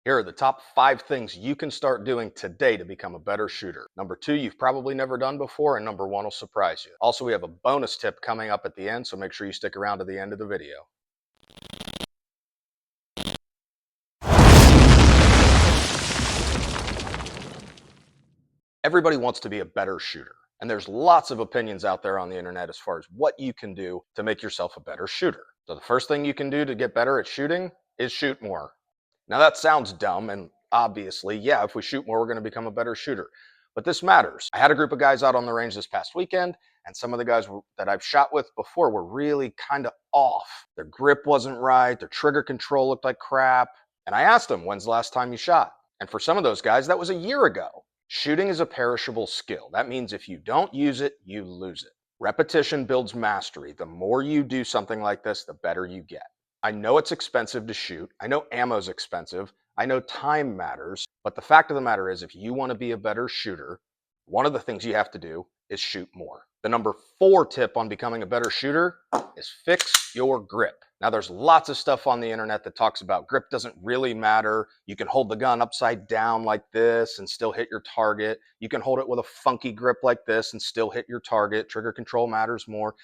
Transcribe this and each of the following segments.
Here are the top 5 things you can start doing today to become a better shooter. Number 2, you've probably never done before, and number 1 will surprise you. Also, we have a bonus tip coming up at the end, so make sure you stick around to the end of the video. Everybody wants to be a better shooter, and there's lots of opinions out there on the internet as far as what you can do to make yourself a better shooter. So the first thing you can do to get better at shooting is shoot more. Now that sounds dumb, and obviously, yeah, if we shoot more, we're going to become a better shooter. But this matters. I had a group of guys out on the range this past weekend, and some of the guys that I've shot with before were really kind of off. Their grip wasn't right, their trigger control looked like crap. And I asked them, when's the last time you shot? And for some of those guys, that was a year ago. Shooting is a perishable skill. That means if you don't use it, you lose it. Repetition builds mastery. The more you do something like this, the better you get. I know it's expensive to shoot. I know ammo's expensive. I know time matters. But the fact of the matter is, if you want to be a better shooter, one of the things you have to do is shoot more. The number 4 tip on becoming a better shooter is fix your grip. Now, there's lots of stuff on the internet that talks about grip doesn't really matter. You can hold the gun upside down like this and still hit your target. You can hold it with a funky grip like this and still hit your target. Trigger control matters more.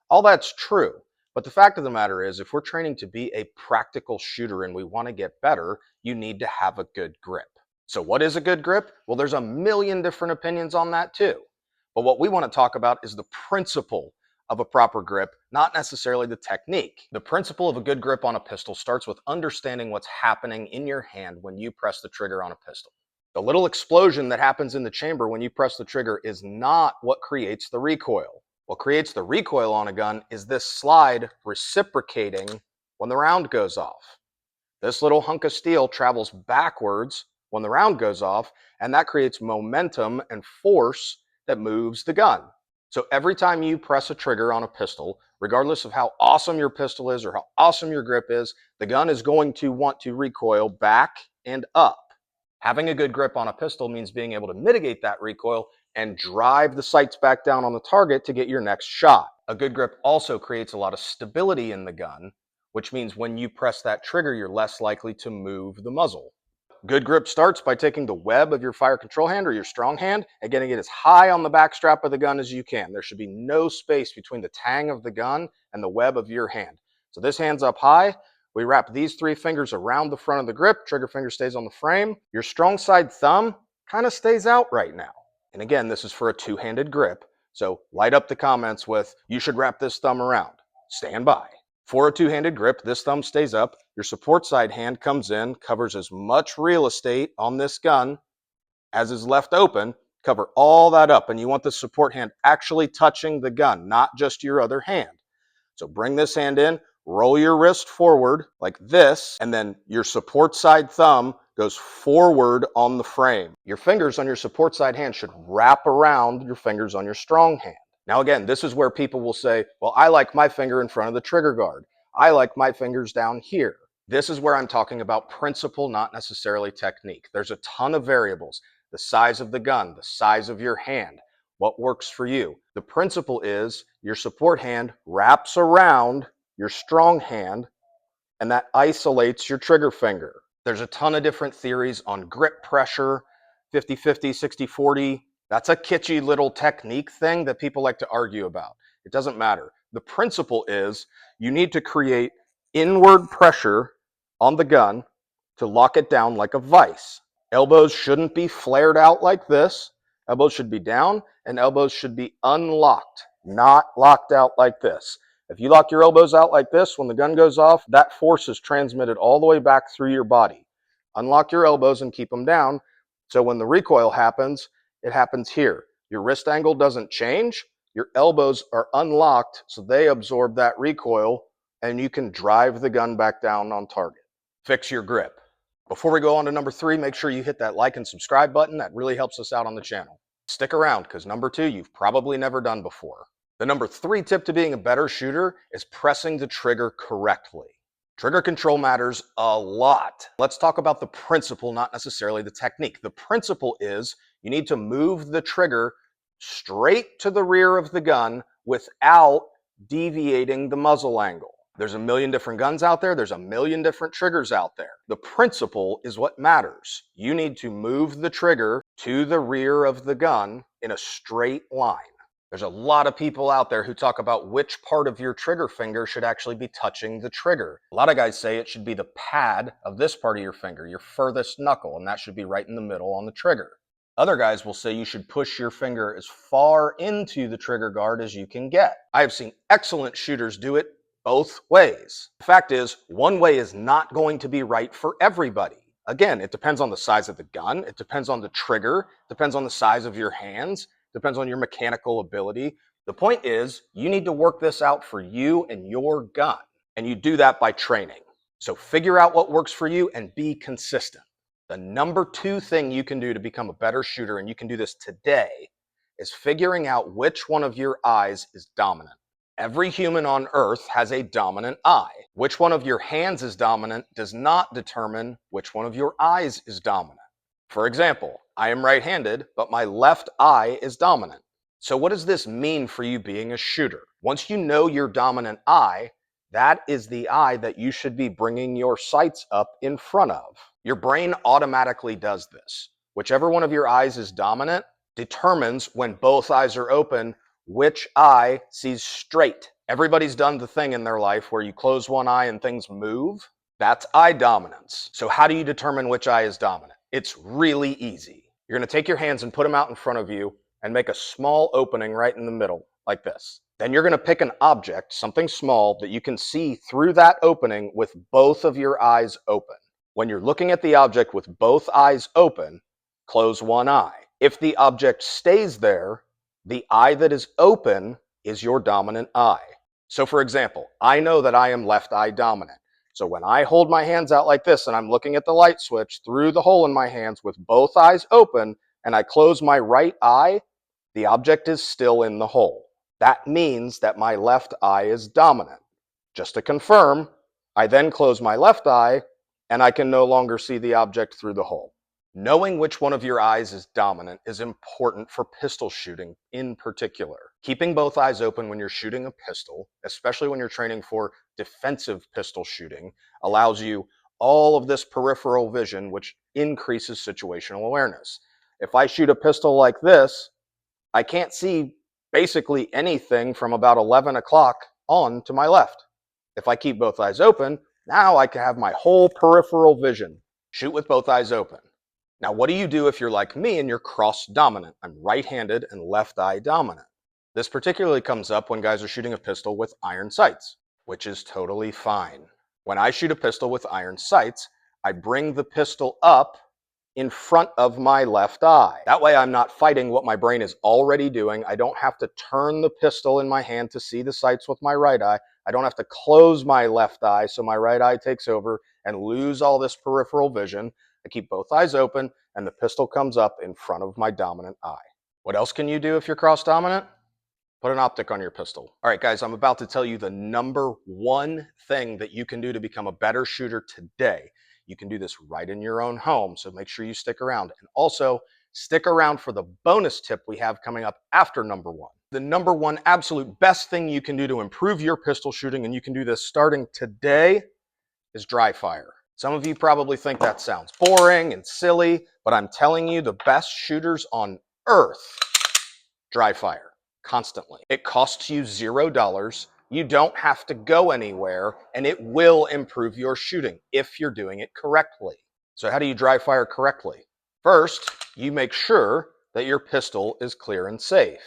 All that's true. But the fact of the matter is, if we're training to be a practical shooter and we want to get better, you need to have a good grip. So what is a good grip? Well, there's a million different opinions on that too. But what we want to talk about is the principle of a proper grip, not necessarily the technique. The principle of a good grip on a pistol starts with understanding what's happening in your hand when you press the trigger on a pistol. The little explosion that happens in the chamber when you press the trigger is not what creates the recoil. What creates the recoil on a gun is this slide reciprocating when the round goes off. This little hunk of steel travels backwards when the round goes off, and that creates momentum and force that moves the gun. So every time you press a trigger on a pistol, regardless of how awesome your pistol is or how awesome your grip is, the gun is going to want to recoil back and up. Having a good grip on a pistol means being able to mitigate that recoil and drive the sights back down on the target to get your next shot. A good grip also creates a lot of stability in the gun, which means when you press that trigger, you're less likely to move the muzzle. Good grip starts by taking the web of your fire control hand or your strong hand and getting it as high on the back strap of the gun as you can. There should be no space between the tang of the gun and the web of your hand. So this hand's up high. We wrap these 3 fingers around the front of the grip. Trigger finger stays on the frame. Your strong side thumb kind of stays out right now. And again, this is for a 2-handed grip. So light up the comments with, you should wrap this thumb around. Stand by. For a 2-handed grip, this thumb stays up. Your support side hand comes in, covers as much real estate on this gun as is left open. Cover all that up, and you want the support hand actually touching the gun, not just your other hand. So bring this hand in, roll your wrist forward like this, and then your support side thumb goes forward on the frame. Your fingers on your support side hand should wrap around your fingers on your strong hand. Now again, this is where people will say, well, I like my finger in front of the trigger guard. I like my fingers down here. This is where I'm talking about principle, not necessarily technique. There's a ton of variables. The size of the gun, the size of your hand, what works for you. The principle is your support hand wraps around your strong hand, and that isolates your trigger finger. There's a ton of different theories on grip pressure, 50-50, 60-40. That's a kitschy little technique thing that people like to argue about. It doesn't matter. The principle is you need to create inward pressure on the gun to lock it down like a vise. Elbows shouldn't be flared out like this. Elbows should be down, and elbows should be unlocked, not locked out like this. If you lock your elbows out like this, when the gun goes off, that force is transmitted all the way back through your body. Unlock your elbows and keep them down, so when the recoil happens, it happens here. Your wrist angle doesn't change. Your elbows are unlocked, so they absorb that recoil, and you can drive the gun back down on target. Fix your grip. Before we go on to number 3, make sure you hit that like and subscribe button. That really helps us out on the channel. Stick around, because number 2, you've probably never done before. The number 3 tip to being a better shooter is pressing the trigger correctly. Trigger control matters a lot. Let's talk about the principle, not necessarily the technique. The principle is you need to move the trigger straight to the rear of the gun without deviating the muzzle angle. There's a million different guns out there. There's a million different triggers out there. The principle is what matters. You need to move the trigger to the rear of the gun in a straight line. There's a lot of people out there who talk about which part of your trigger finger should actually be touching the trigger. A lot of guys say it should be the pad of this part of your finger, your furthest knuckle, and that should be right in the middle on the trigger. Other guys will say you should push your finger as far into the trigger guard as you can get. I have seen excellent shooters do it both ways. The fact is, one way is not going to be right for everybody. Again, it depends on the size of the gun, it depends on the trigger, it depends on the size of your hands, depends on your mechanical ability. The point is, you need to work this out for you and your gun, and you do that by training. So figure out what works for you and be consistent. The number 2 thing you can do to become a better shooter, and you can do this today, is figuring out which one of your eyes is dominant. Every human on Earth has a dominant eye. Which one of your hands is dominant does not determine which one of your eyes is dominant. For example, I am right-handed, but my left eye is dominant. So what does this mean for you being a shooter? Once you know your dominant eye, that is the eye that you should be bringing your sights up in front of. Your brain automatically does this. Whichever one of your eyes is dominant determines, when both eyes are open, which eye sees straight. Everybody's done the thing in their life where you close one eye and things move. That's eye dominance. So how do you determine which eye is dominant? It's really easy. You're going to take your hands and put them out in front of you and make a small opening right in the middle, like this. Then you're going to pick an object, something small, that you can see through that opening with both of your eyes open. When you're looking at the object with both eyes open, close one eye. If the object stays there, the eye that is open is your dominant eye. So for example, I know that I am left eye dominant. So when I hold my hands out like this and I'm looking at the light switch through the hole in my hands with both eyes open and I close my right eye, the object is still in the hole. That means that my left eye is dominant. Just to confirm, I then close my left eye and I can no longer see the object through the hole. Knowing which one of your eyes is dominant is important for pistol shooting in particular. Keeping both eyes open when you're shooting a pistol, especially when you're training for defensive pistol shooting, allows you all of this peripheral vision, which increases situational awareness. If I shoot a pistol like this, I can't see basically anything from about 11 o'clock on to my left. If I keep both eyes open, now I can have my whole peripheral vision. Shoot with both eyes open. Now, what do you do if you're like me and you're cross-dominant? I'm right-handed and left eye dominant. This particularly comes up when guys are shooting a pistol with iron sights, which is totally fine. When I shoot a pistol with iron sights, I bring the pistol up in front of my left eye. That way I'm not fighting what my brain is already doing. I don't have to turn the pistol in my hand to see the sights with my right eye. I don't have to close my left eye so my right eye takes over and lose all this peripheral vision. I keep both eyes open and the pistol comes up in front of my dominant eye. What else can you do if you're cross-dominant? Put an optic on your pistol. All right, guys, I'm about to tell you the number 1 thing that you can do to become a better shooter today. You can do this right in your own home, so make sure you stick around. And also, stick around for the bonus tip we have coming up after number 1. The number 1 absolute best thing you can do to improve your pistol shooting, and you can do this starting today, is dry fire. Some of you probably think that sounds boring and silly, but I'm telling you, the best shooters on earth dry fire constantly. It costs you $0. You don't have to go anywhere, and it will improve your shooting if you're doing it correctly. So how do you dry fire correctly? First, you make sure that your pistol is clear and safe.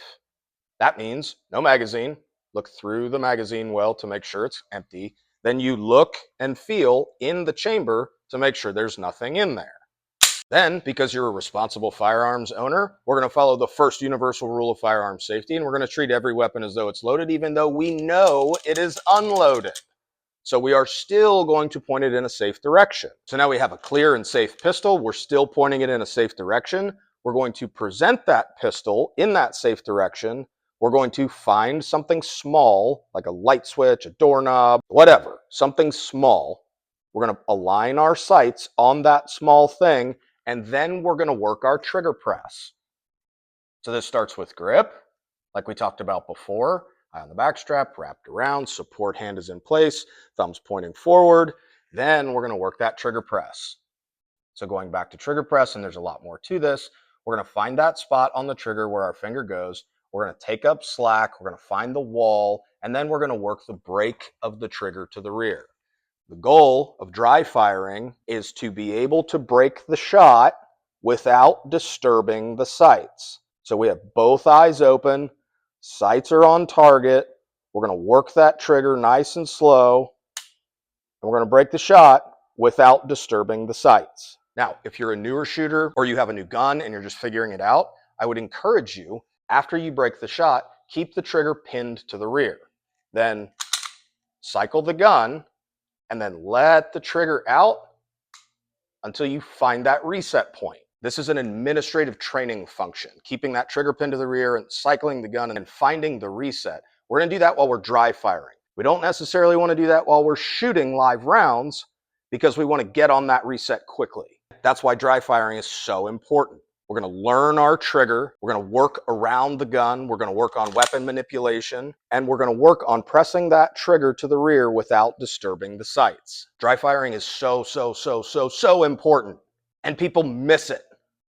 That means no magazine. Look through the magazine well to make sure it's empty. Then you look and feel in the chamber to make sure there's nothing in there. Then, because you're a responsible firearms owner, we're going to follow the first universal rule of firearms safety, and we're going to treat every weapon as though it's loaded, even though we know it is unloaded. So we are still going to point it in a safe direction. So now we have a clear and safe pistol. We're still pointing it in a safe direction. We're going to present that pistol in that safe direction. We're going to find something small, like a light switch, a doorknob, whatever, something small. We're going to align our sights on that small thing, and then we're going to work our trigger press. So this starts with grip, like we talked about before. Eye on the back strap, wrapped around, support hand is in place, thumbs pointing forward. Then we're going to work that trigger press. So going back to trigger press, and there's a lot more to this, we're going to find that spot on the trigger where our finger goes. We're going to take up slack, we're going to find the wall, and then we're going to work the break of the trigger to the rear. The goal of dry firing is to be able to break the shot without disturbing the sights. So we have both eyes open, sights are on target. We're going to work that trigger nice and slow, and we're going to break the shot without disturbing the sights. Now, if you're a newer shooter or you have a new gun and you're just figuring it out, I would encourage you, after you break the shot, keep the trigger pinned to the rear. Then cycle the gun and then let the trigger out until you find that reset point. This is an administrative training function, keeping that trigger pin to the rear and cycling the gun and then finding the reset. We're going to do that while we're dry firing. We don't necessarily want to do that while we're shooting live rounds because we want to get on that reset quickly. That's why dry firing is so important. We're going to learn our trigger. We're going to work around the gun. We're going to work on weapon manipulation. And we're going to work on pressing that trigger to the rear without disturbing the sights. Dry firing is so important. And people miss it.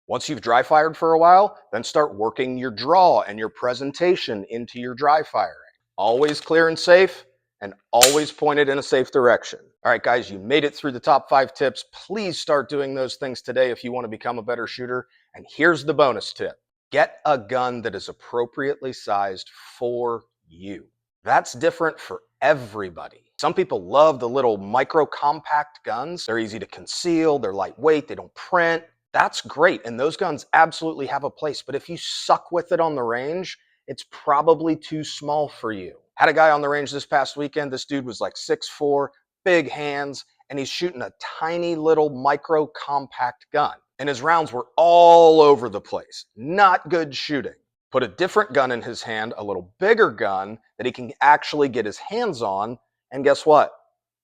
Once you've dry fired for a while, then start working your draw and your presentation into your dry firing. Always clear and safe, and always pointed in a safe direction. All right, guys, you made it through the top 5 tips. Please start doing those things today if you want to become a better shooter. And here's the bonus tip. Get a gun that is appropriately sized for you. That's different for everybody. Some people love the little micro compact guns. They're easy to conceal, they're lightweight, they don't print. That's great, and those guns absolutely have a place. But if you suck with it on the range, it's probably too small for you. Had a guy on the range this past weekend. This dude was like 6'4", big hands, and he's shooting a tiny little micro compact gun. And his rounds were all over the place. Not good shooting. Put a different gun in his hand, a little bigger gun that he can actually get his hands on, and guess what?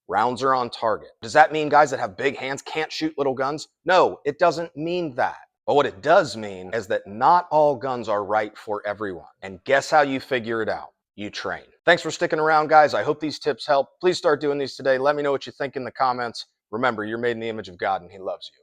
Rounds are on target. Does that mean guys that have big hands can't shoot little guns? No, it doesn't mean that. But what it does mean is that not all guns are right for everyone. And guess how you figure it out? You train. Thanks for sticking around, guys. I hope these tips help. Please start doing these today. Let me know what you think in the comments. Remember, you're made in the image of God and He loves you.